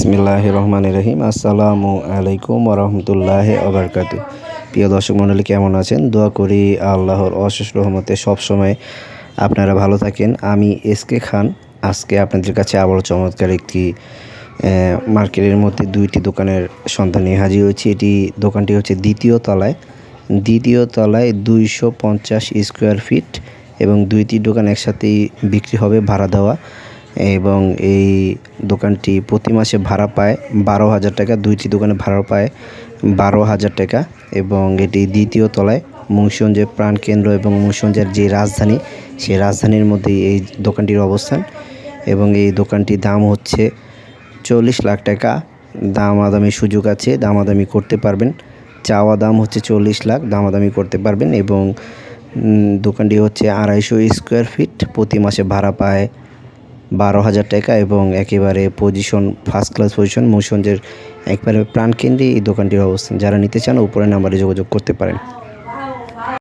বিসমিল্লাহির রহমানির রহিম। আসসালামু আলাইকুম ওয়া রাহমাতুল্লাহি ওয়া বারাকাতুহু। প্রিয় দর্শক মণ্ডলী, কেমন আছেন? দোয়া করি আল্লাহর অশেষ রহমতে সবসময় আপনারা ভালো থাকেন। আমি এসকে খান। আজকে আপনাদের কাছে আবারও চমৎকার একটি মার্কেটের মধ্যে দুইটি দোকানের সন্ধান নিয়ে হাজির হয়েছি। দোকানটি হচ্ছে দ্বিতীয় তলায় 250 স্কোয়ার ফিট এবং দুইটি দোকান একসাথেই বিক্রি হবে, ভাড়া দেওয়া। এবং এই দোকানটি প্রতি মাসে ভাড়া পায় 12,000 টাকা। দুইটি দোকানে ভাড়া পায় 12,000 টাকা এবং এটি দ্বিতীয় তলায় মুন্সিগঞ্জের প্রাণকেন্দ্র এবং মুন্সিগঞ্জের যে রাজধানী, সেই রাজধানীর মধ্যেই এই দোকানটির অবস্থান। এবং এই দোকানটির দাম হচ্ছে 40 লাখ টাকা। দামাদামির সুযোগ আছে, দামাদামি করতে পারবেন। চাওয়া দাম হচ্ছে 40 লাখ, দামাদামি করতে পারবেন। এবং দোকানটি হচ্ছে 250 স্কোয়ার ফিট, প্রতি মাসে ভাড়া পায় 12,000 টাকা এবং একেবারে ফার্স্ট ক্লাস পজিশন, মুন্সিগঞ্জের একবারে প্রাণকেন্দ্রে এই দোকানটির অবস্থান। যারা নিতে চান উপরের নাম্বারে যোগাযোগ করতে পারেন।